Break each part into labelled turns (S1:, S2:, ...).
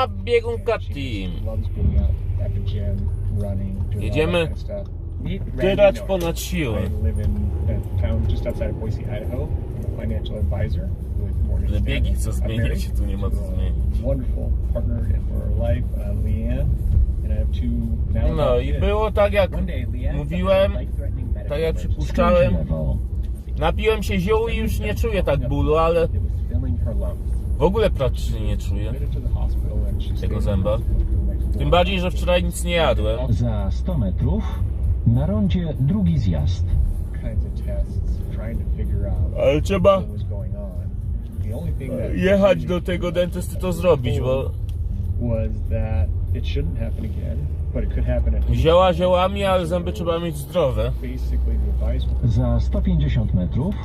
S1: biegunka team.
S2: Loves being out at the gym, running, doing all that
S1: Jedziemy
S2: kind of stuff.
S1: tyrać ponad siłę.
S2: I live in a town just outside of Boise, Idaho. I'm a financial advisor with Morgan
S1: Ale
S2: Stanley.
S1: biegi co zmieniać, tu nie ma co zmienić.
S2: Wonderful partner for our life, Leanne, and I have two now.
S1: No i było tak jak mówiłem, tak jak przypuszczałem. Napiłem się ziół i już nie czuję tak bólu, ale w ogóle praktycznie nie czuję tego zęba. Tym bardziej, że wczoraj nic nie jadłem.
S3: Za 100 metrów na rondzie drugi zjazd.
S1: Ale trzeba jechać do tego dentysty to zrobić, bo zioła ziołami, ale zęby trzeba mieć zdrowe.
S3: Za 150 metrów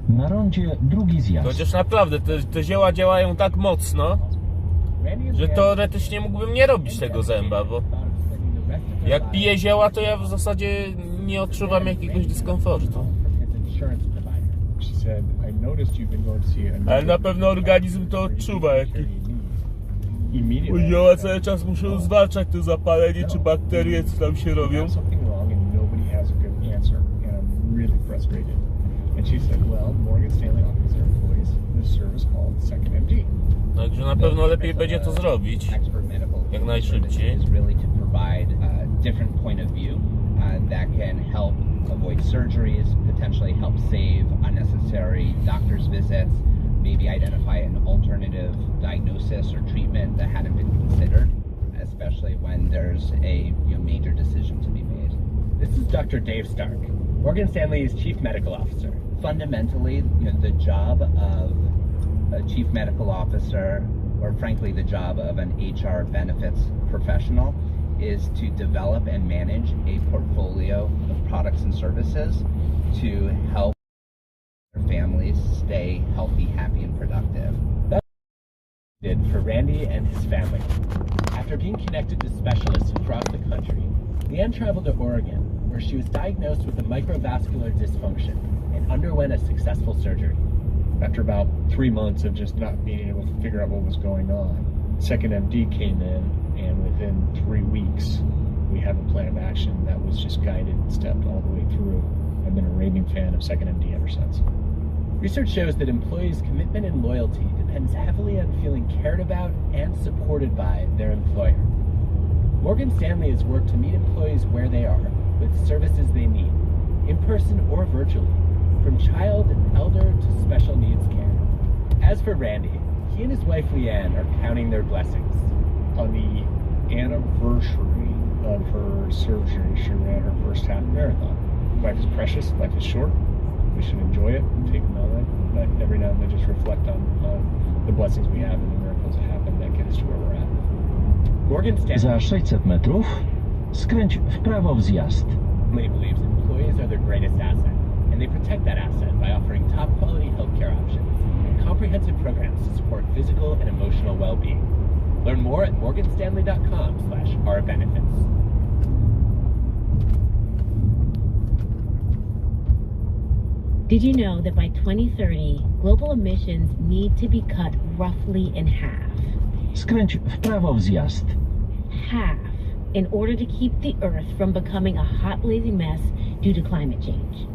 S3: na rondzie drugi zjazd.
S1: Chociaż naprawdę te zioła działają tak mocno, że teoretycznie mógłbym nie robić tego zęba, bo jak piję zioła, to ja w zasadzie nie odczuwam jakiegoś dyskomfortu. Ale na pewno organizm to odczuwa. Zioła cały czas muszą zwalczać to zapalenie czy bakterie, co tam się robią. Także na pewno lepiej będzie to zrobić jak najszybciej.
S4: That can help avoid surgeries, potentially help save unnecessary doctor's visits, maybe identify an alternative diagnosis or treatment that hadn't been considered, especially when there's a major decision to be made.
S5: This is Dr. Dave Stark, Morgan Stanley's Chief Medical Officer.
S4: Fundamentally, the job of a Chief Medical Officer, or frankly the job of an HR benefits professional, is to develop and manage a portfolio of products and services to help families stay healthy, happy, and productive.
S5: That's what we did for Randy and his family. After being connected to specialists across the country, Leanne traveled to Oregon, where she was diagnosed with a microvascular dysfunction and underwent a successful surgery.
S2: After about 3 months of just not being able to figure out what was going on, Second MD came in, and within 3 weeks, we have a plan of action that was just guided and stepped all the way through. I've been a raving fan of Second MD ever since.
S5: Research shows that employees' commitment and loyalty depends heavily on feeling cared about and supported by their employer. Morgan Stanley has worked to meet employees where they are with services they need, in person or virtually, from child and elder to special needs care. As for Randy, he and his wife Leanne are counting their blessings.
S2: On the anniversary of her surgery, she ran her first half marathon. Life is precious, life is short. We should enjoy it and take it all in, but every now and then just reflect on the blessings we have and the miracles that happen that get us to where we're at.
S5: Morgan Stanley.
S3: Za 600 metrów skręć w prawo w zjazd.
S5: Believes employees are their greatest asset, and they protect that asset by offering top quality healthcare options and comprehensive programs to support physical and emotional well-being. Learn more at morganstanley.com/ourbenefits.
S6: Did you know that by 2030, global emissions need to be cut roughly in half?
S3: Skręć w prawo w zjazd.
S6: Half, in order to keep the Earth from becoming a hot, lazy mess due to climate change.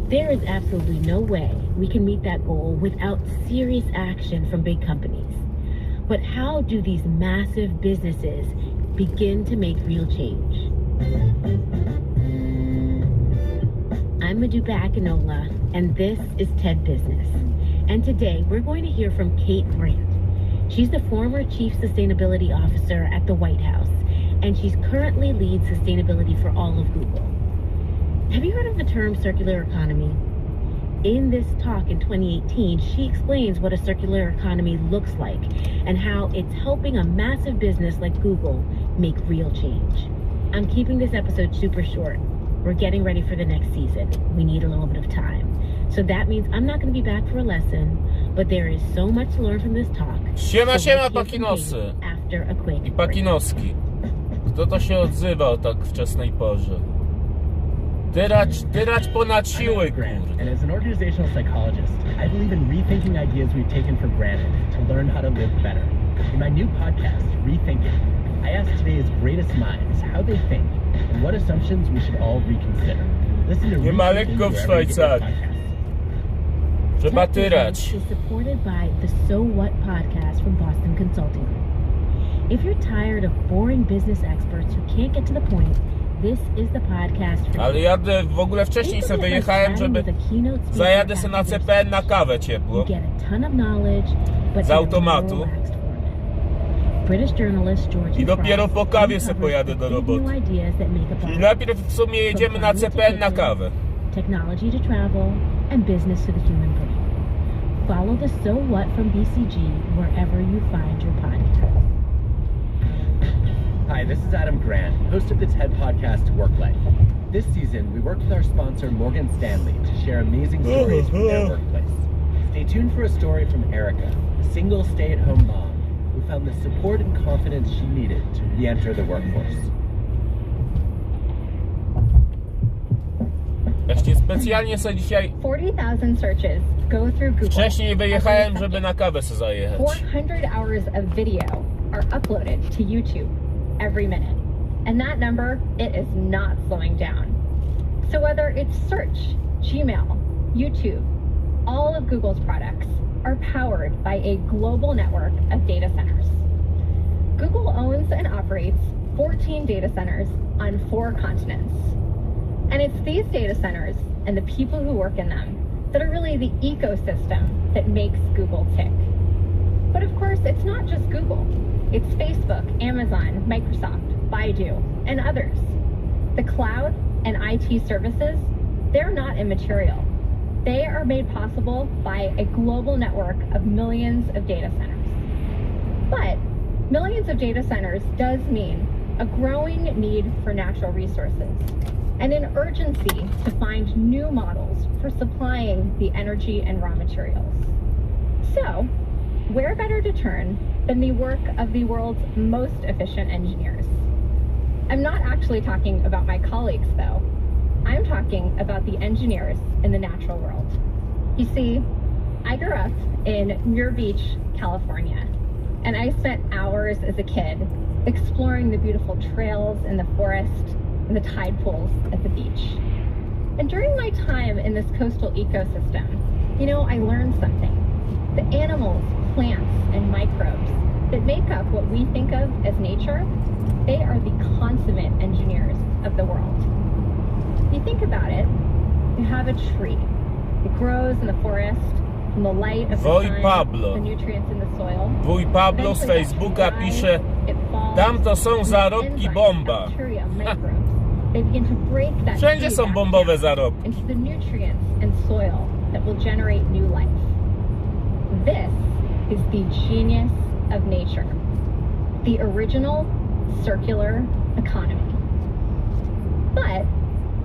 S6: There is absolutely no way we can meet that goal without serious action from big companies. But how do these massive businesses begin to make real change? I'm Maduba Akinola, and this is TED Business. And today we're going to hear from Kate Brandt. She's the former Chief Sustainability Officer at the White House, and she's currently leads sustainability for all of Google. Have you heard of the term circular economy? In this talk in 2018, she explains what a circular economy looks like and how it's helping a massive business like Google make real change. I'm keeping this episode super short. We're getting ready for the next season. We need a little bit of time. So that means I'm not going to be back for a lesson, but there is so much to learn from this talk.
S1: Siema,
S6: So
S1: siema,
S6: let's hear from
S1: pakinosy.
S6: Kate after a quick
S1: I
S6: break.
S1: pakinoski. Kto to się odzywa o tak wczesnej porze? Tyrać ponad siły,
S5: Grant,
S1: kurde.
S5: and as an organizational psychologist, I believe in rethinking ideas we've taken for granted to learn how to live better. In my new podcast, Rethink It, I ask today's greatest minds how they think and what assumptions we should all reconsider. Listen to
S1: Nie ma
S5: Rethink It
S1: lekko w
S5: wherever you get your
S1: Szwajcarii.
S5: podcasts.
S1: Trzeba
S6: Tech Business
S1: tyrać.
S6: is supported by the So What podcast from Boston Consulting Group. If you're tired of boring business experts who can't get to the point, this is the podcast for
S1: Ale
S6: you.
S1: jadę, w ogóle wcześniej sobie wyjechałem, żeby zajadę sobie na CPN na kawę ciepłą.
S6: You get a ton of knowledge, but
S1: Z
S6: in a
S1: automatu.
S6: more relaxed format. British journalist George
S1: I dopiero po
S6: Frost
S1: kawie se
S6: uncovers
S1: pojadę
S6: the
S1: do
S6: big
S1: roboty.
S6: new ideas that make up
S1: Czyli
S6: our
S1: najpierw w sumie jedziemy na CPN na kawę.
S6: technology to travel, and business to the human brain. Follow the So What from BCG wherever you find your podcast.
S5: Hi, this is Adam Grant, host of the TED podcast Work Life. This season, we worked with our sponsor Morgan Stanley to share amazing stories from their workplace. Stay tuned for a story from Erica, a single stay-at-home mom who found the support and confidence she needed to re-enter the workforce.
S1: Właśnie specjalnie sobie dzisiaj
S7: 40,000 searches go through Google.
S1: wcześniej wyjechałem, żeby na kawę sobie zajechać.
S7: 400 hours of video are uploaded to YouTube every minute. And that number, it is not slowing down. So whether it's search, Gmail, YouTube, all of Google's products are powered by a global network of data centers. Google owns and operates 14 data centers on 4 continents. And it's these data centers and the people who work in them that are really the ecosystem that makes Google tick. But of course, it's not just Google. It's Facebook, Amazon, Microsoft, Baidu, and others. The cloud and IT services, they're not immaterial. They are made possible by a global network of millions of data centers. But millions of data centers does mean a growing need for natural resources and an urgency to find new models for supplying the energy and raw materials. So, where better to turn than the work of the world's most efficient engineers? I'm not actually talking about my colleagues, though. I'm talking about the engineers in the natural world. You see, I grew up in Muir Beach, California, and I spent hours as a kid exploring the beautiful trails in the forest and the tide pools at the beach. And during my time in this coastal ecosystem, I learned something. The animals, plants, and microbes that make up what we think of as nature, they are the consummate engineers of the world. If you think about it, you have a tree. It grows in the forest from the light of the
S1: Wuj
S7: sun,
S1: Pablo.
S7: the nutrients in the soil.
S1: Wuj Pablo z Facebooka pisze: tam to są zarobki bomba.
S7: They begin to break that
S1: Wszędzie
S7: seed
S1: są
S7: back
S1: bombowe
S7: down
S1: zarobki.
S7: into the nutrients and soil that will generate new life. This is the genius of nature, the original circular economy. But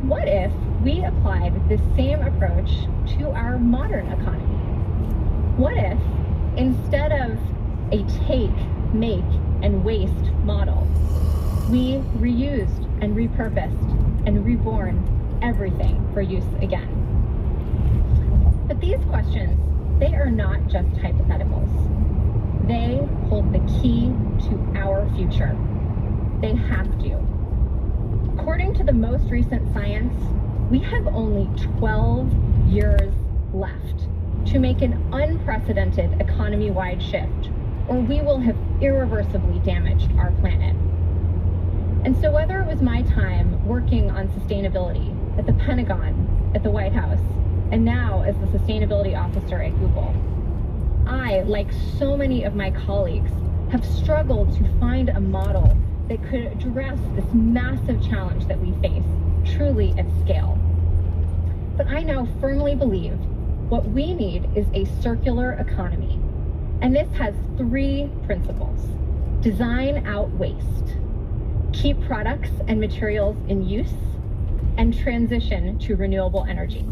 S7: what if we applied the same approach to our modern economy? What if, instead of a take, make, and waste model, we reused and repurposed and reborn everything for use again? But these questions, they are not just hypotheticals. They hold the key to our future. They have to. According to the most recent science, we have only 12 years left to make an unprecedented economy-wide shift, or we will have irreversibly damaged our planet. And so whether it was my time working on sustainability at the Pentagon, at the White House, and now as the sustainability officer at Google, I, like so many of my colleagues, have struggled to find a model that could address this massive challenge that we face truly at scale. But I now firmly believe what we need is a circular economy. And this has 3 principles. Design out waste, keep products and materials in use, and transition to renewable energy.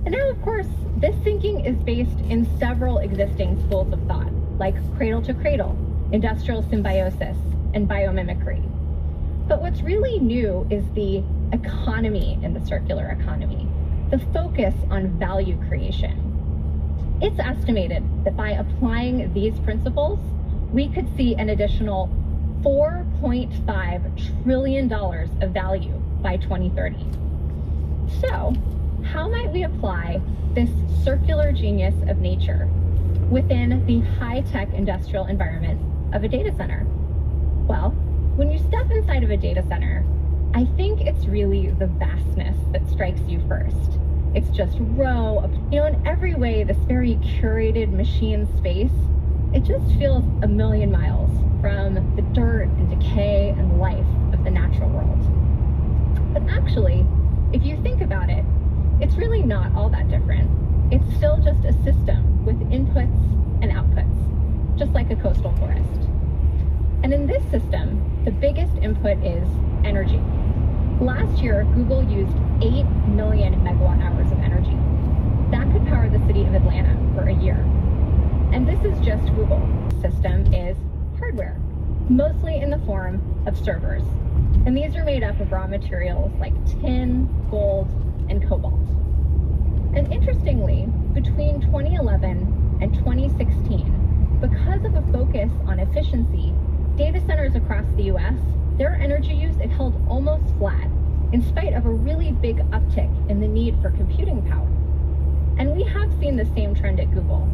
S7: And now, of course, this thinking is based in several existing schools of thought, like cradle to cradle, industrial symbiosis, and biomimicry. But what's really new is the economy in the circular economy, the focus on value creation. It's estimated that by applying these principles, we could see an additional $4.5 trillion of value by 2030. So, how might we apply this circular genius of nature within the high-tech industrial environment of a data center? Well, when you step inside of a data center, I think it's really the vastness that strikes you first. It's just in every way, this very curated machine space, it just feels a million miles from the dirt and decay and life of the natural world. But actually, if you think about it, it's really not all that different. It's still just a system with inputs and outputs, just like a coastal forest. And in this system, the biggest input is energy. Last year, Google used 8 million megawatt hours of energy. That could power the city of Atlanta for a year. And this is just Google. The system is hardware, mostly in the form of servers. And these are made up of raw materials like tin, gold, and cobalt. And interestingly, between 2011 and 2016, because of a focus on efficiency, data centers across the US, their energy use, it held almost flat, in spite of a really big uptick in the need for computing power. And we have seen the same trend at Google.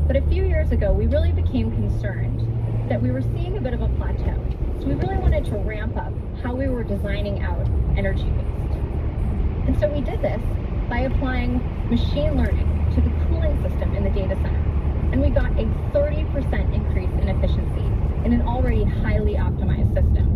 S7: But a few years ago, we really became concerned that we were seeing a bit of a plateau. So we really wanted to ramp up how we were designing out energy waste. And so we did this by applying machine learning to the cooling system in the data center. And we got a 30% increase in efficiency in an already highly optimized system.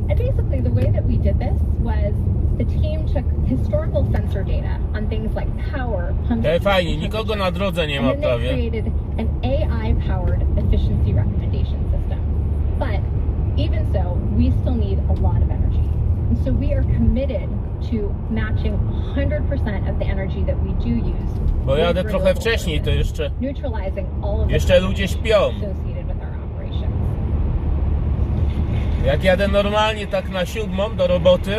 S7: And basically the way that we did this was the team took historical sensor data on things like power, pumps,
S1: Fajnie, nikogo na drodze nie ma
S7: and then they
S1: prawie.
S7: created an AI-powered efficiency recommendation system. But even so, we still need a lot of energy. And so we are committed to matching 100% of the energy that we do use.
S1: Bo jadę
S7: with
S1: trochę
S7: renewable
S1: wcześniej, to
S7: sources,
S1: jeszcze
S7: neutralizing all of the
S1: jeszcze ludzie śpią.
S7: associated with our operations.
S1: Jak jadę normalnie tak na 7 do roboty,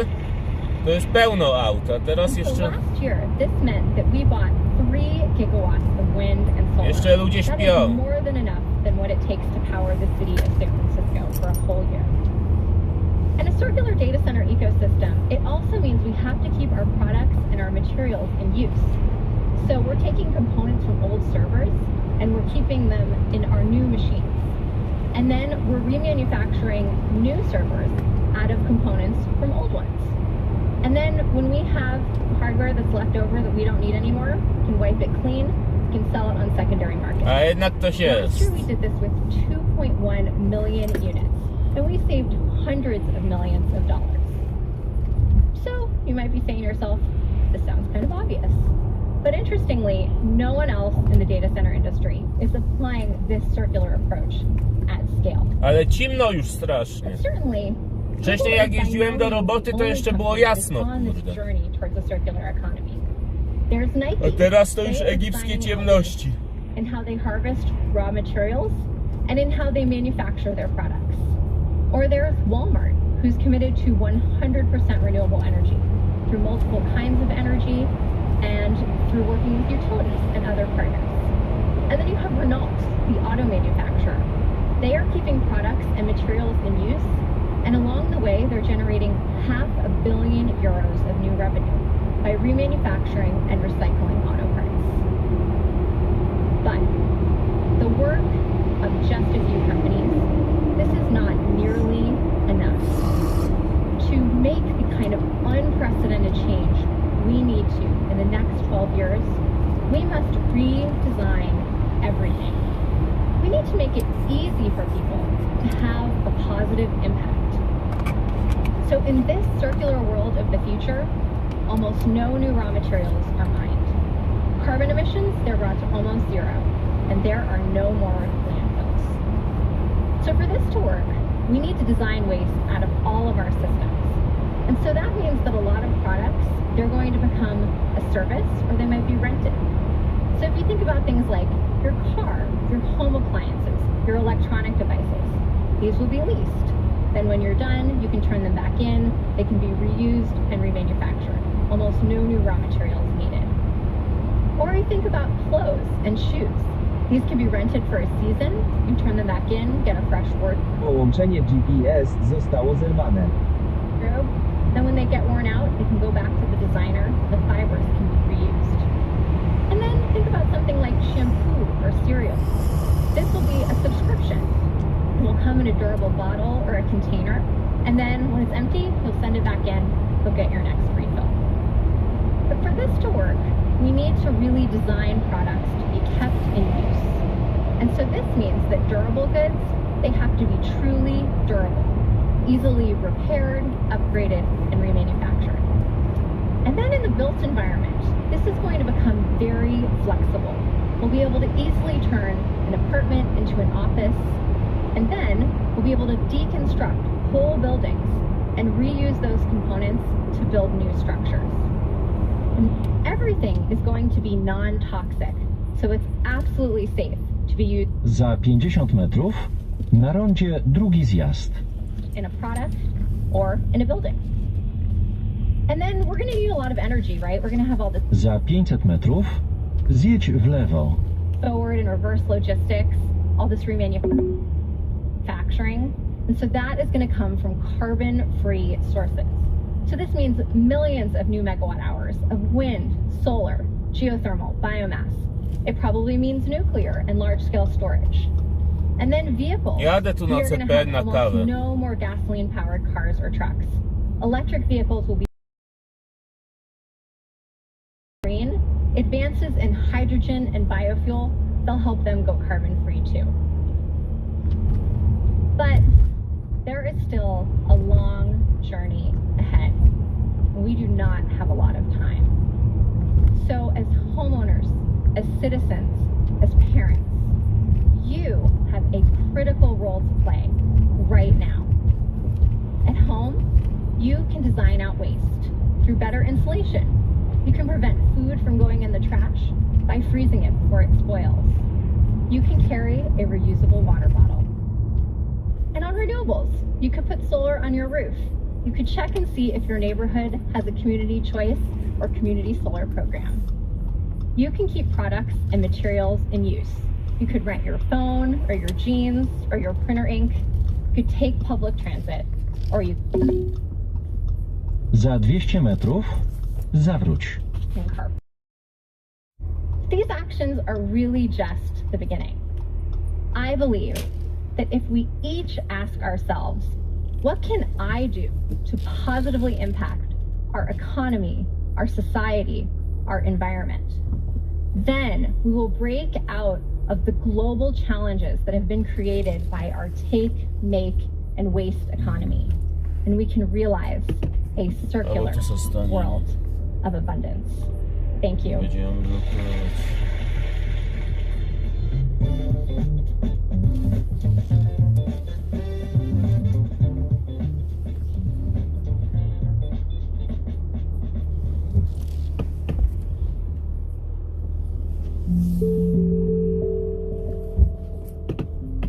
S1: to jest pełno aut, a teraz
S7: And so
S1: jeszcze
S7: last year, this meant that we bought 3 gigawatts of wind and solar.
S1: Jeszcze ludzie
S7: That
S1: śpią.
S7: is more than enough than what it takes to power the city of San Francisco for a whole year. And a circular data center ecosystem, it also means we have to keep our products and our materials in use. So we're taking components from old servers and we're keeping them in our new machines. And then we're remanufacturing new servers out of components from old ones. And then when we have hardware that's left over that we don't need anymore, we can wipe it clean, we can sell it on secondary markets.
S1: A jednak to się
S7: Last year
S1: jest.
S7: we did this with 2.1 million units, and we saved hundreds of millions of dollars. So you might be saying to yourself, this sounds kind of obvious. But interestingly, no one else in the data center industry is applying this circular approach at scale.
S1: Ale cimno już strasznie.
S7: But certainly,
S1: Wcześniej jak jeździłem do roboty, to jeszcze było jasno, kurde. A teraz to już egipskie ciemności.
S7: In how they harvest raw materials and in how they manufacture their products. Or there's Walmart, who's committed to 100% renewable energy through multiple kinds of energy and through working with utilities and other partners. And then you have Renault, the auto manufacturer. They are keeping products and materials in use, and along the way, they're generating €500 million of new revenue by remanufacturing and recycling auto parts. But the work of just a few companies, this is not nearly enough. To make the kind of unprecedented change we need to in the next 12 years, we must redesign everything. We need to make it easy for people to have a positive impact. So in this circular world of the future, almost no new raw materials are mined. Carbon emissions, they're brought to almost zero, and there are no more landfills. So for this to work, we need to design waste out of all of our systems. And so that means that a lot of products, they're going to become a service or they might be rented. So if you think about things like your car, your home appliances, your electronic devices, these will be leased. Then when you're done, you can turn them back in, they can be reused and remanufactured. Almost no new raw materials needed. Or you think about clothes and shoes. These can be rented for a season. You turn them back in, get a fresh wardrobe.
S3: Połączenie GPS zostało zerwane.
S7: Then when they get worn out, they can go back to the designer. The fibers can be reused. And then think about something like shampoo or cereal. This will be a subscription. It will come in a durable bottle or a container. And then when it's empty, you'll send it back in. You'll get your next refill. But for this to work, we need to really design products to be kept in use. And so this means that durable goods, they have to be truly durable, easily repaired, upgraded, and remanufactured. And then in the built environment, this is going to become very flexible. We'll be able to easily turn an apartment into an office, and then we'll be able to deconstruct whole buildings and reuse those components to build new structures. And everything is going to be non-toxic, so it's absolutely safe to be used
S3: Za 50 metrów na rondzie drugi zjazd.
S7: in a product or in a building. And then we're going to need a lot of energy, right? We're going to have all this
S3: Za 500 metrów zjedź w lewo.
S7: forward and reverse logistics, all this remanufacturing. And so that is going to come from carbon-free sources. So this means millions of new megawatt hours of wind, solar, geothermal, biomass. It probably means nuclear and large-scale storage. And then vehicles.
S1: Jadę tu
S7: We
S1: na
S7: are going to
S1: CPN
S7: have
S1: na
S7: almost
S1: kawę.
S7: no more gasoline-powered cars or trucks. Electric vehicles will be green. Advances in hydrogen and biofuel, they'll help them go carbon-free too. But there is still a long journey ahead. We do not have a lot of time. So as homeowners, as citizens, as parents, you have a critical role to play right now. At home, you can design out waste through better insulation. You can prevent food from going in the trash by freezing it before it spoils. You can carry a reusable water bottle. And on renewables, you could put solar on your roof. You could check and see if your neighborhood has a community choice or community solar program. You can keep products and materials in use. You could rent your phone or your jeans or your printer ink. You could take public transit, or you
S3: Za 200 metrów zawróć.
S7: can carpool. These actions are really just the beginning. I believe that if we each ask ourselves, what can I do to positively impact our economy, our society, our environment? Then we will break out of the global challenges that have been created by our take, make, and waste economy. And we can realize a circular world of abundance. Thank you.
S1: Będziemy blokować.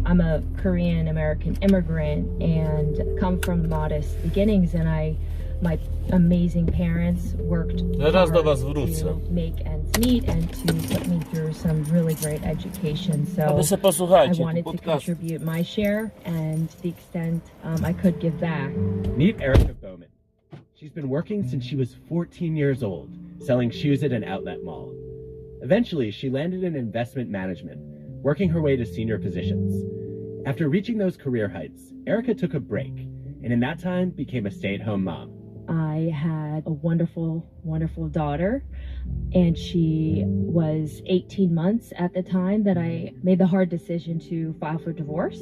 S8: I'm a Korean American immigrant and come from modest beginnings, and my amazing parents worked
S1: Zaraz do
S8: hard
S1: was wrócę.
S8: to make ends meet and to put me through some really great education.
S1: A
S8: So
S1: wy se
S8: I
S1: posłuchajcie, tu
S8: wanted to
S1: podcast.
S8: contribute my share, and to the extent I could give back.
S5: Meet Erica Bowman. She's been working since she was 14 years old, selling shoes at an outlet mall. Eventually, she landed in investment management, working her way to senior positions. After reaching those career heights, Erica took a break, and in that time became a stay-at-home mom.
S8: I had a wonderful, wonderful daughter, and she was 18 months at the time that I made the hard decision to file for divorce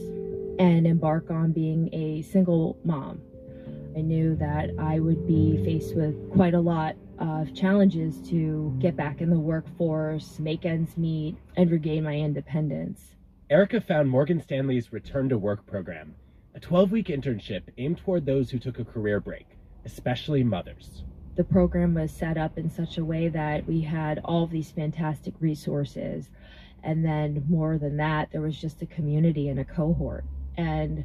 S8: and embark on being a single mom. I knew that I would be faced with quite a lot of challenges to get back in the workforce, make ends meet, and regain my independence.
S5: Erica found Morgan Stanley's Return to Work program, a 12-week internship aimed toward those who took a career break, especially mothers.
S8: The program was set up in such a way that we had all of these fantastic resources. And then more than that, there was just a community and a cohort. And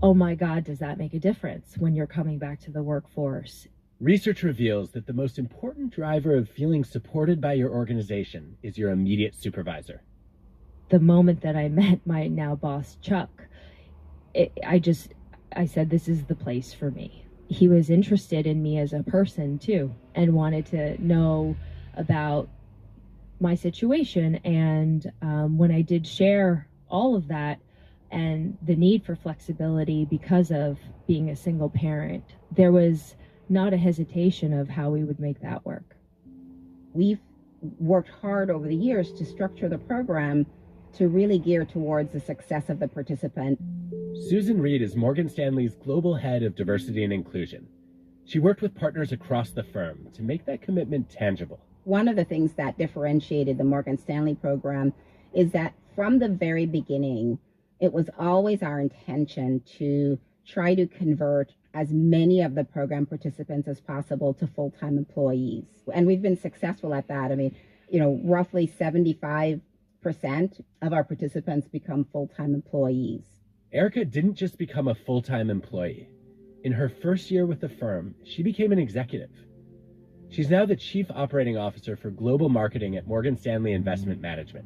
S8: oh my God, does that make a difference when you're coming back to the workforce?
S5: Research reveals that the most important driver of feeling supported by your organization is your immediate supervisor.
S8: the moment that I met my now boss, Chuck, I said, this is the place for me. He was interested in me as a person too, and wanted to know about my situation. And when I did share all of that and the need for flexibility because of being a single parent, there was not a hesitation of how we would make that work.
S9: We've worked hard over the years to structure the program to really gear towards the success of the participant.
S5: Susan Reed is Morgan Stanley's global head of diversity and inclusion. She worked with partners across the firm to make that commitment tangible.
S9: One of the things that differentiated the Morgan Stanley program is that from the very beginning, it was always our intention to try to convert as many of the program participants as possible to full-time employees. And we've been successful at that. I mean, roughly 75% of our participants become full-time employees.
S5: Erica didn't just become a full-time employee. In her first year with the firm, she became an executive. She's now the Chief Operating Officer for Global Marketing at Morgan Stanley Investment Management,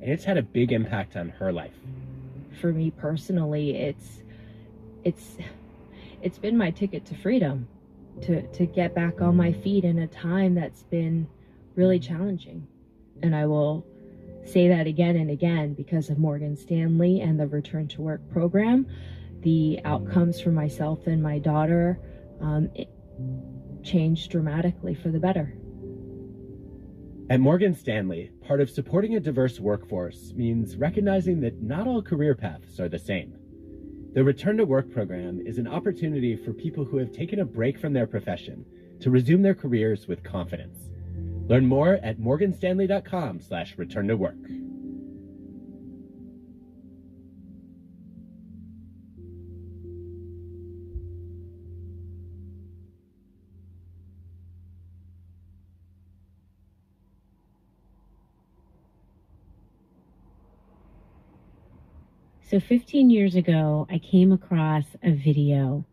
S5: and it's had a big impact on her life.
S8: For me personally, it's been my ticket to freedom, to get back on my feet in a time that's been really challenging. And I will say that again and again, because of Morgan Stanley and the Return to Work program, the outcomes for myself and my daughter it changed dramatically for the better.
S5: At Morgan Stanley, part of supporting a diverse workforce means recognizing that not all career paths are the same. The Return to Work program is an opportunity for people who have taken a break from their profession to resume their careers with confidence. Learn more at morganstanley.com/return to work.
S6: So 15 years ago, I came across a video,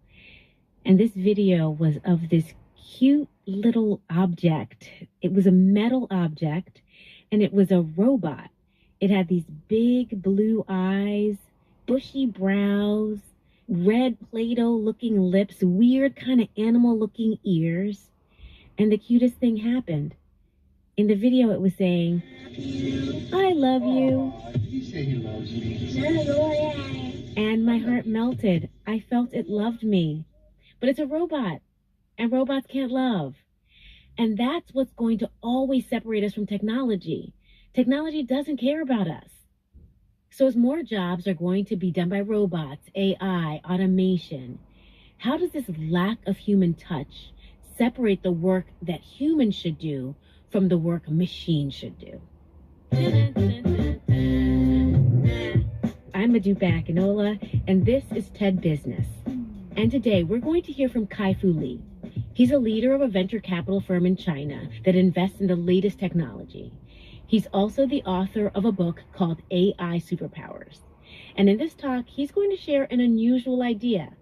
S6: and this video was of this cute little object. It was a metal object, and it was a robot. It had these big blue eyes, bushy brows, red Play-Doh looking lips, weird kind of animal looking ears. And the cutest thing happened. In the video, it was saying, "I love you."
S2: He said he loves me.
S6: And my heart melted. I felt it loved me. But it's a robot, and robots can't love. And that's what's going to always separate us from technology. Technology doesn't care about us. So as more jobs are going to be done by robots, AI, automation, how does this lack of human touch separate the work that humans should do from the work machines should do? I'm Madhu Bakinola, and this is TED Business. And today we're going to hear from Kai-Fu Lee. He's a leader of a venture capital firm in China that invests in the latest technology. He's also the author of a book called AI Superpowers. And in this talk, he's going to share an unusual idea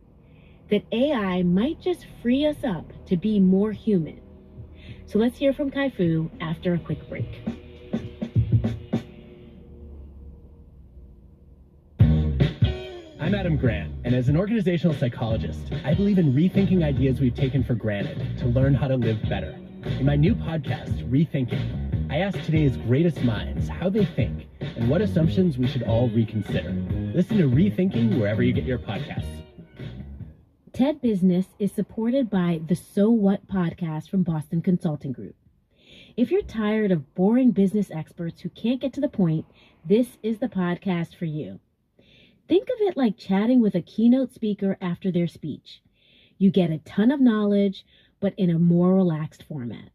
S6: that AI might just free us up to be more human. So let's hear from Kai-Fu after a quick break.
S5: I'm Adam Grant, and as an organizational psychologist, I believe in rethinking ideas we've taken for granted to learn how to live better. In my new podcast, Rethinking, I ask today's greatest minds how they think and what assumptions we should all reconsider. Listen to Rethinking wherever you get your podcasts.
S6: TED Business is supported by the So What podcast from Boston Consulting Group. If you're tired of boring business experts who can't get to the point, this is the podcast for you. Think of it like chatting with a keynote speaker after their speech. You get a ton of knowledge, but in a more relaxed format.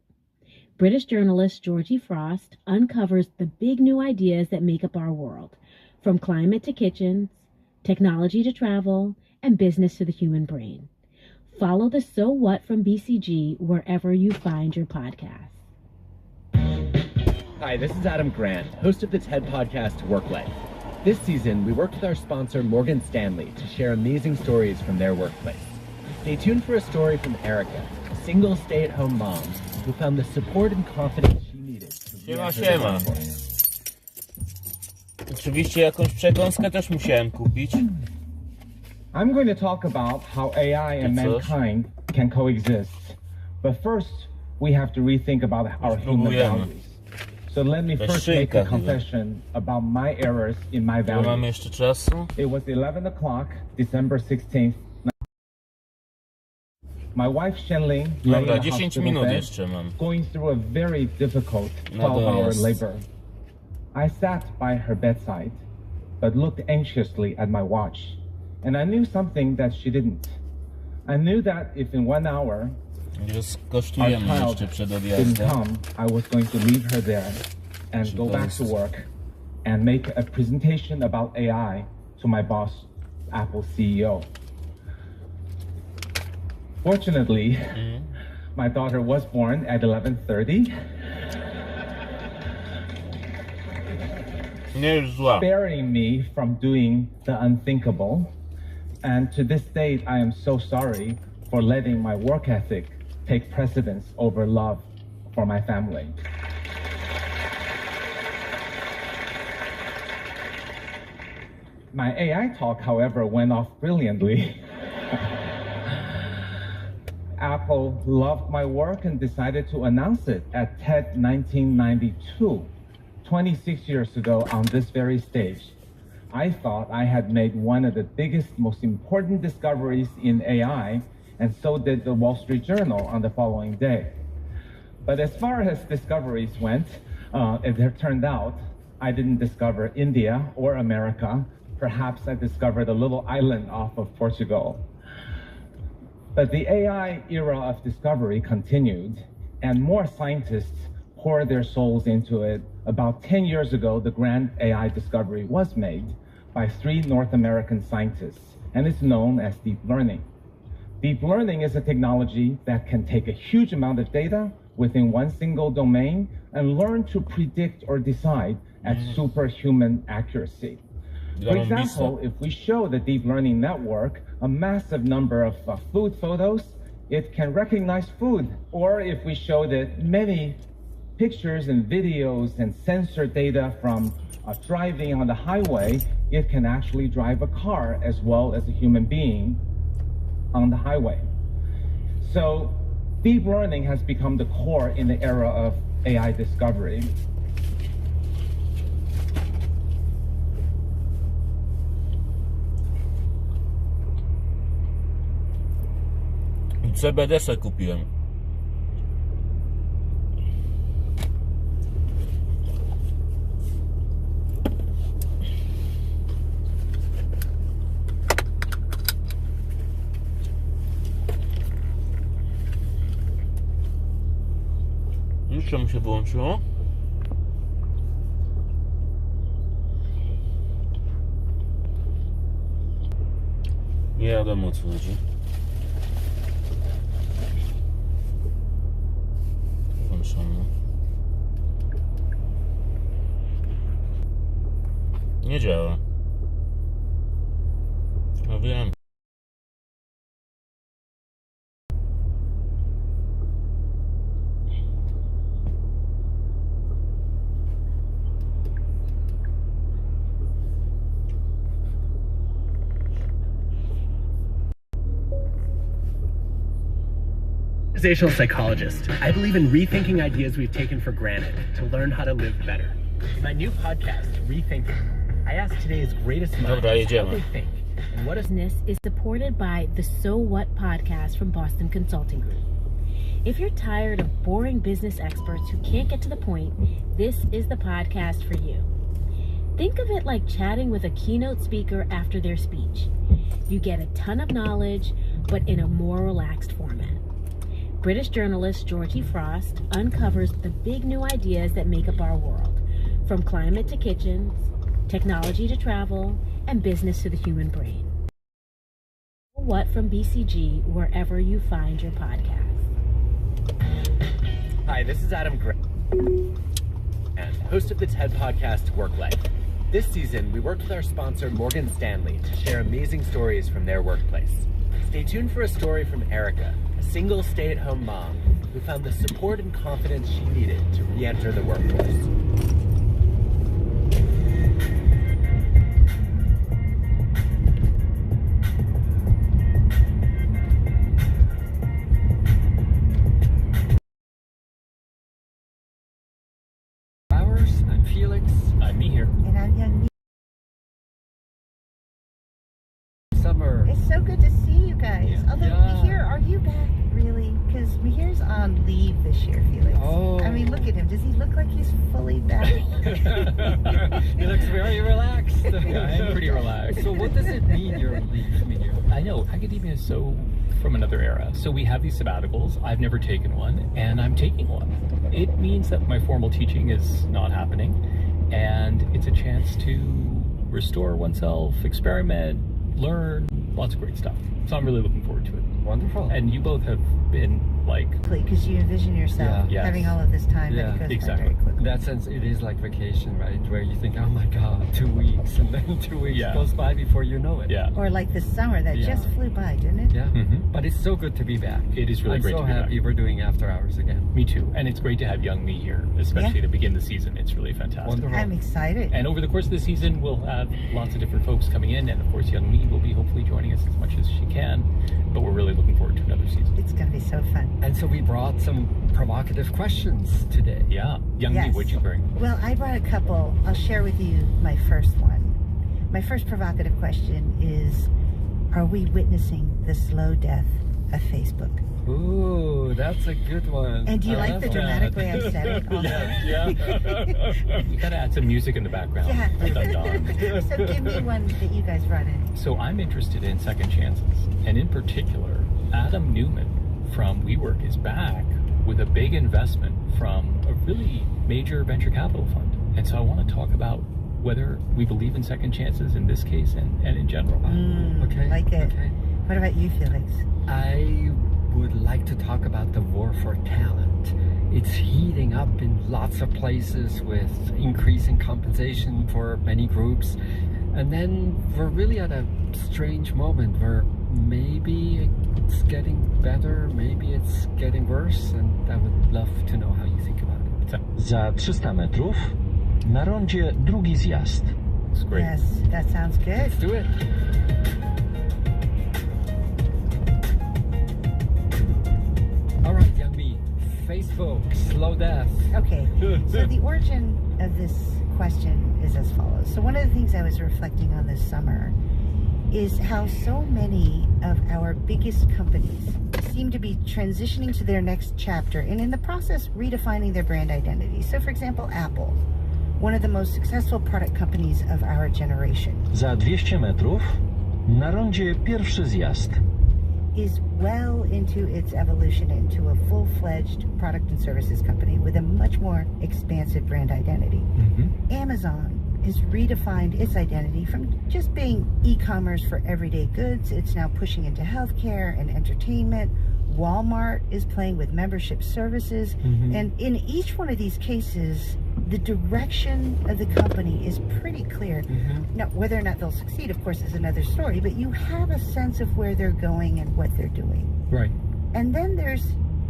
S6: British journalist Georgie Frost uncovers the big new ideas that make up our world, from climate to kitchens, technology to travel, and business to the human brain. Follow the So What from BCG wherever you find your podcasts.
S5: Hi, this is Adam Grant, host of the TED podcast Work Life. This season, we worked with our sponsor, Morgan Stanley, to share amazing stories from their workplace. Stay tuned for a story from Erica, a single stay-at-home mom who found the support and confidence she needed to
S1: Siema,
S5: re-enter the
S1: siema.
S5: workforce.
S1: Oczywiście jakąś przekąskę też musiałem kupić.
S3: I'm going to talk about how AI and
S1: Coś?
S3: mankind can coexist. But first, we have to rethink about our human
S1: Spróbujemy.
S3: values. So let me
S1: Bez
S3: first make
S1: szyjka
S3: a
S1: chyba.
S3: confession about my errors in my
S1: Ile mamy
S3: values.
S1: jeszcze czasu?
S3: It was 11 o'clock, December 16th. My wife Stanley lay in
S1: Dobra,
S3: a
S1: 10
S3: hospital
S1: minut
S3: bed,
S1: jeszcze mam.
S3: going through a very difficult
S1: No
S3: 12-hour
S1: dojazd.
S3: labor. I sat by her bedside, but looked anxiously at my watch, and I knew something that she didn't. I knew that if in 1 hour
S1: Że
S3: our
S1: skosztujemy
S3: child
S1: jeszcze przed
S3: didn't
S1: odjazdem.
S3: come, I was going to leave her there and go back to work and make a presentation about AI to my boss, Apple CEO. Fortunately, my daughter was born at 11:30,
S1: Nie już zła.
S3: sparing me from doing the unthinkable. And to this date, I am so sorry for letting my work ethic take precedence over love for my family. My AI talk, however, went off brilliantly. Apple loved my work and decided to announce it at TED 1992, 26 years ago on this very stage. I thought I had made one of the biggest, most important discoveries in AI, and so did the Wall Street Journal on the following day. But as far as discoveries went, it turned out I didn't discover India or America. Perhaps I discovered a little island off of Portugal. But the AI era of discovery continued, and more scientists poured their souls into it. About 10 years ago, the grand AI discovery was made by 3 North American scientists, and it's known as deep learning. Deep learning is a technology that can take a huge amount of data within one single domain and learn to predict or decide at superhuman accuracy. For example, if we show the deep learning network a massive number of food photos, it can recognize food. Or if we show that many pictures and videos and sensor data from driving on the highway, it can actually drive a car as well as a human being on the highway. So deep learning has become the core in the era of AI discovery.
S1: CBD se kupiłem. Już czemu się wyłączyło? Nie wiadomo o co chodzi. Włączone. Nie działa. No wiem.
S5: Organizational psychologist. I believe in rethinking ideas we've taken for granted to learn how to live better. In my new podcast, Rethinking, I ask today's greatest minds
S1: Dobra,
S5: how
S1: jedziemy.
S5: they think and what is
S6: Business is supported by the So What podcast from Boston Consulting Group. If you're tired of boring business experts who can't get to the point, this is the podcast for you. Think of it like chatting with a keynote speaker after their speech. You get a ton of knowledge, but in a more relaxed format. British journalist Georgie Frost uncovers the big new ideas that make up our world, from climate to kitchens, technology to travel, and business to the human brain. What from BCG, wherever you find your podcast.
S5: Hi, this is Adam Gray, and host of the TED podcast Work Life. This season, we worked with our sponsor Morgan Stanley to share amazing stories from their workplace. Stay tuned for a story from Erica, a single stay-at-home mom who found the support and confidence she needed to re-enter the workforce.
S10: Although, Mihir, are you back, really? Because Mihir's on leave this year, Felix.
S11: Oh.
S10: I mean, look at him. Does he look like he's fully back?
S11: He looks very relaxed.
S12: Yeah, I'm pretty relaxed.
S11: So what does it mean, your leave, Mihir?
S12: I know, academia is so from another era. So we have these sabbaticals. I've never taken one, and I'm taking one. It means that my formal teaching is not happening, and it's a chance to restore oneself, experiment, learn, lots of great stuff. So I'm really looking forward to it.
S11: Wonderful.
S12: And you both have been like...
S10: Because you envision yourself having all of this time, but it goes by very quickly.
S11: In that sense, it is like vacation, right? Where you think, oh my God, 2 weeks, and then 2 weeks goes by before you know it.
S12: Yeah.
S10: Or like the summer that just flew by, didn't it?
S11: Yeah. But it's so good to be back.
S12: It is really great to be back.
S11: I'm so happy we're doing after hours again.
S12: Me too. And it's great to have young me here, especially to begin the season. It's really fantastic.
S11: Wonderful.
S10: I'm excited.
S12: And over the course of the season, we'll have lots of different folks coming in, and of course, young me will be hopefully joining us as much as she can. But we're really looking forward to another season.
S10: It's going to be so fun.
S11: And so we brought some provocative questions today.
S12: Yeah. Young me, what'd you bring?
S10: Well, I brought a couple. I'll share with you my first one. My first provocative question is, are we witnessing the slow death of Facebook?
S11: Ooh, that's a good one.
S10: And do you like the dramatic way I said it also?
S12: Yeah. You gotta add some music in the background.
S10: Yeah. So give me one that you guys brought in.
S12: So I'm interested in second chances. And in particular, Adam Newman from WeWork is back with a big investment from a really major venture capital fund. And so I want to talk about whether we believe in second chances in this case and in general.
S11: Okay.
S10: Like it.
S11: Okay.
S10: What about you, Felix?
S11: I would like to talk about the war for talent. It's heating up in lots of places with increasing compensation for many groups. And then we're really at a strange moment where maybe it's getting better, maybe it's getting worse, and I would love to know how you think about it.
S13: Za 300 metrów na rondzie drugi zjazd.
S12: It's great.
S10: Yes, that sounds good.
S11: Let's do it. All right, young me. Facebook, slow death.
S10: Okay, so the origin of this question is as follows. So one of the things I was reflecting on this summer is how so many of our biggest companies seem to be transitioning to their next chapter and in the process redefining their brand identity. So for example, Apple, one of the most successful product companies of our generation.
S13: Za 200 metrów na rondzie pierwszy zjazd.
S10: Is well into its evolution into a full-fledged product and services company with a much more expansive brand identity. Amazon has redefined its identity from just being e-commerce for everyday goods. It's now pushing into healthcare and entertainment. Walmart is playing with membership services. And in each one of these cases, the direction of the company is pretty clear. Now, whether or not they'll succeed, of course, is another story, but you have a sense of where they're going and what they're doing.
S12: Right.
S10: And then there's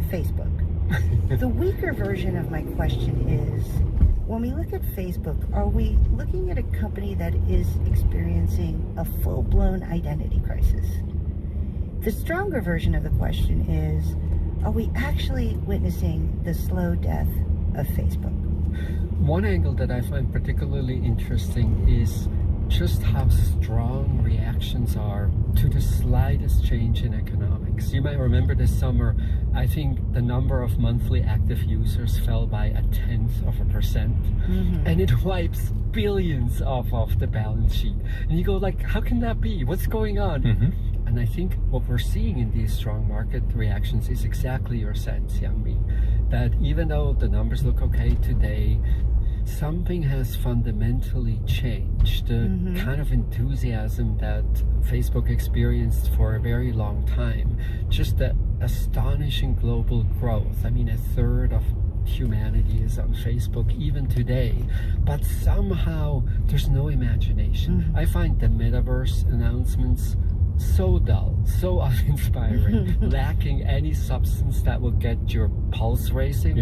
S10: Facebook. The weaker version of my question is, when we look at Facebook, are we looking at a company that is experiencing a full-blown identity crisis? The stronger version of the question is, are we actually witnessing the slow death of Facebook?
S11: One angle that I find particularly interesting is just how strong reactions are to the slightest change in economics. You might remember this summer, I think the number of monthly active users fell by 0.1%. And it wipes billions off of the balance sheet. And you go like, how can that be? What's going on? And I think what we're seeing in these strong market reactions is exactly your sense, young me, that even though the numbers look okay today, something has fundamentally changed. The kind of enthusiasm that Facebook experienced for a very long time, just the astonishing global growth. I mean, 1/3 of humanity is on Facebook even today, but somehow there's no imagination. I find the metaverse announcements so dull, so uninspiring, lacking any substance that will get your pulse racing.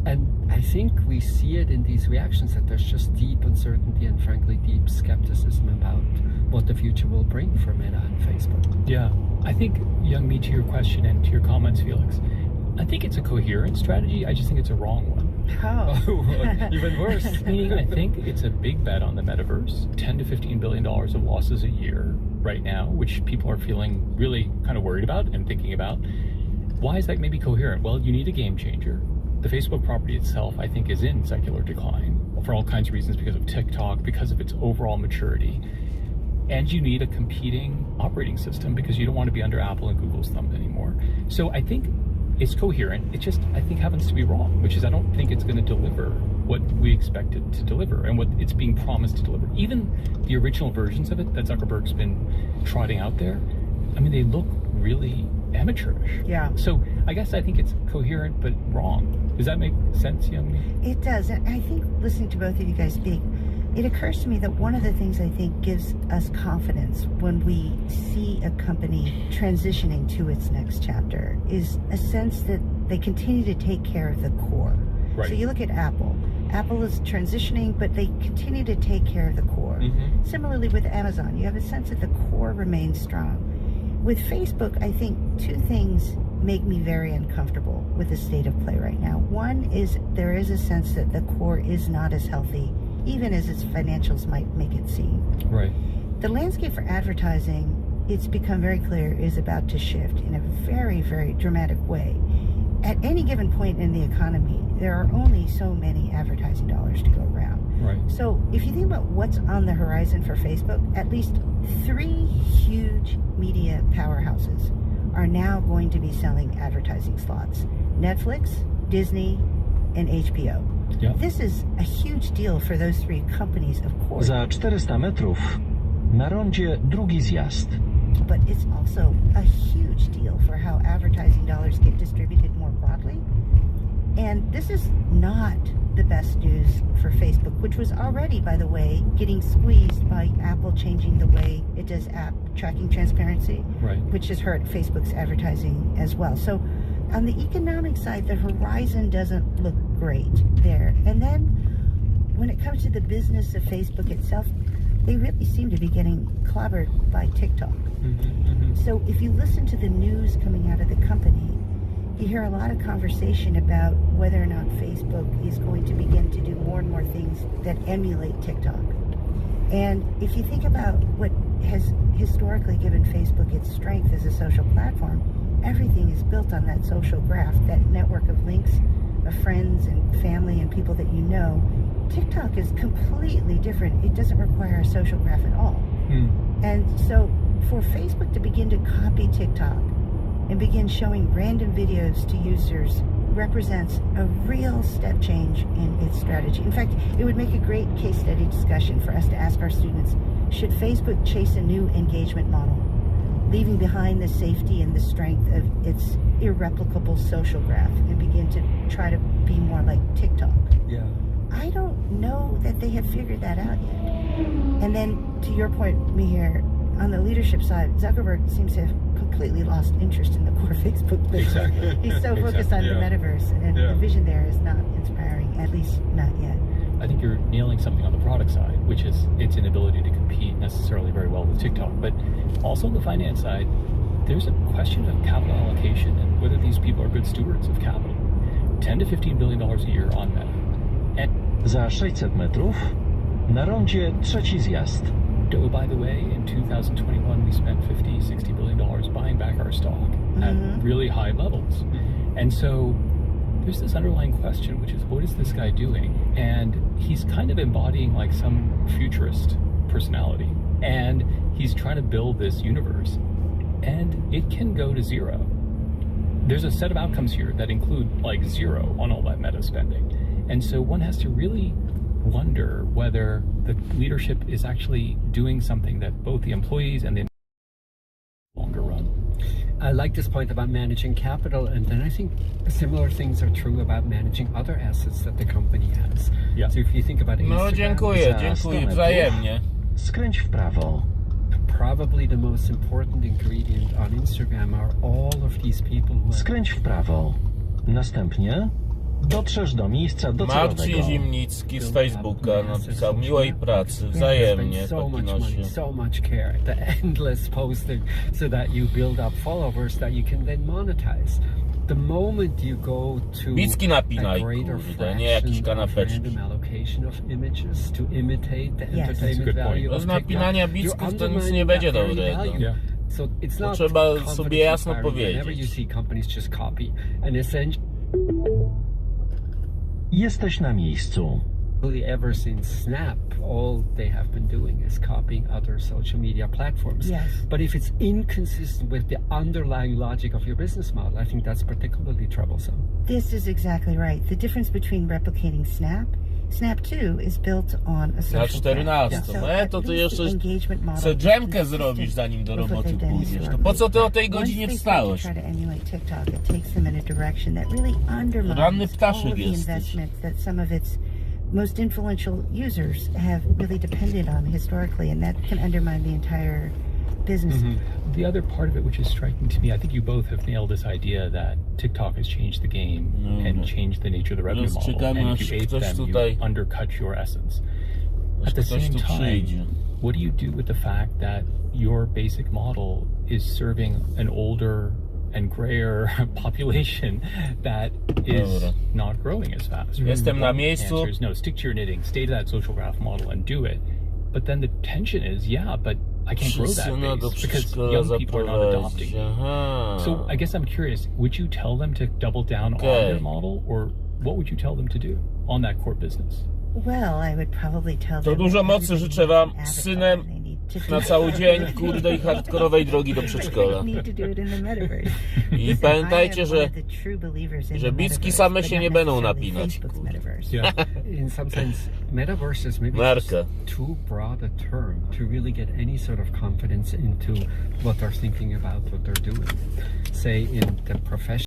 S11: And I think we see it in these reactions that there's just deep uncertainty and frankly deep skepticism about what the future will bring for Meta and Facebook.
S12: Yeah, I think, young me, to your question and to your comments, Felix, I think it's a coherent strategy. I just think it's a wrong one.
S11: Even worse.
S12: Meaning, I think it's a big bet on the metaverse. $10 to $15 billion of losses a year right now, which people are feeling really kind of worried about and thinking about. Why is that maybe coherent? Well, you need a game changer. The Facebook property itself, I think, is in secular decline for all kinds of reasons, because of TikTok, because of its overall maturity. And you need a competing operating system because you don't want to be under Apple and Google's thumb anymore. So I think it's coherent. It just, I think, happens to be wrong, which is I don't think it's going to deliver what we expect it to deliver and what it's being promised to deliver. Even the original versions of it that Zuckerberg's been trotting out there, I mean, they look really amateurish.
S10: Yeah.
S12: So I guess I think it's coherent but wrong. Does that make sense, Young?
S10: It does. And I think listening to both of you guys speak, it occurs to me that one of the things I think gives us confidence when we see a company transitioning to its next chapter is a sense that they continue to take care of the core.
S12: Right.
S10: So you look at Apple. Apple is transitioning, but they continue to take care of the core.
S12: Mm-hmm.
S10: Similarly with Amazon, you have a sense that the core remains strong. With Facebook, I think two things make me very uncomfortable with the state of play right now. One is there is a sense that the core is not as healthy, even as its financials might make it seem.
S12: Right.
S10: The landscape for advertising, it's become very clear, is about to shift in a very, very dramatic way. At any given point in the economy, there are only so many advertising dollars to go around.
S12: Right.
S10: So if you think about what's on the horizon for Facebook, at least 3 huge media powerhouses are now going to be selling advertising slots. Netflix, Disney, and HBO.
S12: Yeah.
S10: This is a huge deal for those 3 companies, of course.
S13: Za 400 metrów na rondzie drugi zjazd.
S10: But it's also a huge deal for how advertising dollars get distributed more broadly. And this is not the best news for Facebook, which was already, by the way, getting squeezed by Apple changing the way it does app tracking transparency,
S12: Right.
S10: which has hurt Facebook's advertising as well. So on the economic side, the horizon doesn't look great there. And then when it comes to the business of Facebook itself, they really seem to be getting clobbered by TikTok.
S12: Mm-hmm.
S10: So if you listen to the news coming out of the company, you hear a lot of conversation about whether or not Facebook is going to begin to do more and more things that emulate TikTok. And if you think about what has historically given Facebook its strength as a social platform, everything is built on that social graph, that network of links of friends and family and people that you know. TikTok is completely different. It doesn't require a social graph at all. And so for Facebook to begin to copy TikTok and begin showing random videos to users represents a real step change in its strategy. In fact, it would make a great case study discussion for us to ask our students, should Facebook chase a new engagement model, leaving behind the safety and the strength of its irreplicable social graph and begin to try to be more like TikTok?
S11: Yeah.
S10: I don't know that they have figured that out yet. And then to your point, Mihir, on the leadership side, Zuckerberg seems to have completely lost interest in the core Facebook business.
S12: Exactly.
S10: He's so focused on the metaverse, and the vision there is not inspiring, at least not yet.
S12: I think you're nailing something on the product side, which is its inability to compete necessarily very well with TikTok. But also on the finance side, there's a question of capital allocation and whether these people are good stewards of capital. $10 to $15 billion a year on Meta.
S13: Za 600 metrów na rondzie trzeci zjazd.
S12: Oh, by the way, in 2021, we spent $50-60 billion buying back our stock at really high levels. And so there's this underlying question, which is, what is this guy doing? And he's kind of embodying like some futurist personality. And he's trying to build this universe. And it can go to zero. There's a set of outcomes here that include like zero on all that meta spending. And so one has to really wonder whether the leadership is actually doing something that both the employees and the longer run.
S11: I like this point about managing capital, and then I think similar things are true about managing other assets that the company has.
S12: Yeah.
S11: So if you think about Instagram,
S1: No, dziękuję, wzajemnie.
S13: Skręć w prawo.
S11: probably the most important ingredient on Instagram are all of these people who
S13: Skręć w prawo. Następnie Dotrzesz do miejsca docelowego.
S1: Marcin Zimnicki z Facebooka napisał: miłej pracy, wzajemnie,
S11: so much
S1: Pakinosie.
S11: money, so much care, the endless posting, so that you build up followers that you can then monetize. The moment you go to
S1: Bicki napinaj,
S11: a greater
S1: kurde, nie jakieś
S11: fraction of
S1: kanapeczki.
S11: random allocation of images to imitate the
S10: Yes.
S11: entertainment
S12: That's a good point.
S11: value
S1: Bez
S11: of TikTok,
S1: napinania
S11: you're
S1: bicków to nic
S11: undermining
S1: nie będzie
S11: that very
S1: dobrego.
S11: value.
S12: Yeah.
S11: So it's
S1: To
S11: not
S1: trzeba
S11: confidence
S1: sobie jasno
S11: inspiring whenever you
S1: powiedzieć.
S11: see companies just copy and essentially
S13: Jesteś na miejscu.
S11: ever since Snap, all they have been doing is copying other social media platforms.
S10: Yes.
S11: But if it's inconsistent with the underlying logic of your business model, I think that's particularly troublesome.
S10: This is exactly right. The difference between replicating Snap 2 is built on a social
S1: Na 14.
S10: graph. So
S1: To
S10: at
S1: ty
S10: least
S1: jeszcze
S10: the engagement model
S1: se
S10: is
S1: dżemkę
S10: consistent
S1: zrobisz, zanim do
S10: with what
S1: roboty
S10: they've done
S1: pójdziesz. To
S10: historically.
S1: po co ty o tej
S10: Once
S1: godzinie
S10: they start to
S1: wstałeś?
S10: try to emulate TikTok, it takes them in a direction that really
S1: Ranny
S10: undermines all
S1: ptaszek
S10: of the
S1: jesteś.
S10: investment that some of its most influential users have really depended on historically, and that can undermine the entire business.
S12: The other part of it, which is striking to me, I think you both have nailed this idea that TikTok has changed the game and changed the nature of the revenue model.
S1: czekamy,
S12: And
S1: aż
S12: if you ape
S1: ktoś
S12: them,
S1: tutaj-
S12: you undercut your essence.
S1: Aż
S12: At the
S1: ktoś
S12: same
S1: tu
S12: time,
S1: przyjdzie.
S12: what do you do with the fact that your basic model is serving an older and grayer population that is
S1: Dobra.
S12: not growing as fast?
S1: Jestem na
S12: One
S1: miejscu.
S12: answer is no, stick to your knitting, stay to that social graph model and do it. But then the tension is, yeah, but I can't grow that
S1: Wszyscy do
S12: base because
S1: przedszkola
S12: young people are not adopting
S1: zaprowadzić.
S12: it.
S1: Aha.
S12: So I guess I'm curious, would you tell them to double down on their model, or what would you tell them to do on that core business?
S10: Well, I would probably tell
S1: To
S10: them
S1: dużo
S10: that
S1: mocy
S10: everybody
S1: życzę wam
S10: needs
S1: z
S10: an
S1: synem
S10: avatar. They need to
S1: na
S10: do
S1: cały
S10: it.
S1: dzień, kurde, i hardkorowej drogi do przedszkola.
S10: They need to do it in the metaverse.
S1: I
S10: Listen,
S1: pamiętajcie,
S10: I am
S1: że-
S10: one of the true believers in
S1: że
S10: the
S1: bicki
S10: metaverse,
S1: same
S10: but
S1: się
S10: not
S1: nie będą
S10: necessarily
S1: napinać,
S10: Facebook's
S1: kurde.
S10: metaverse.
S12: Yeah.
S11: in some sense, metaverse is maybe
S1: Marka.
S11: just too broad a term to really get any sort of confidence into what they're thinking about, what they're doing. Say in the profession.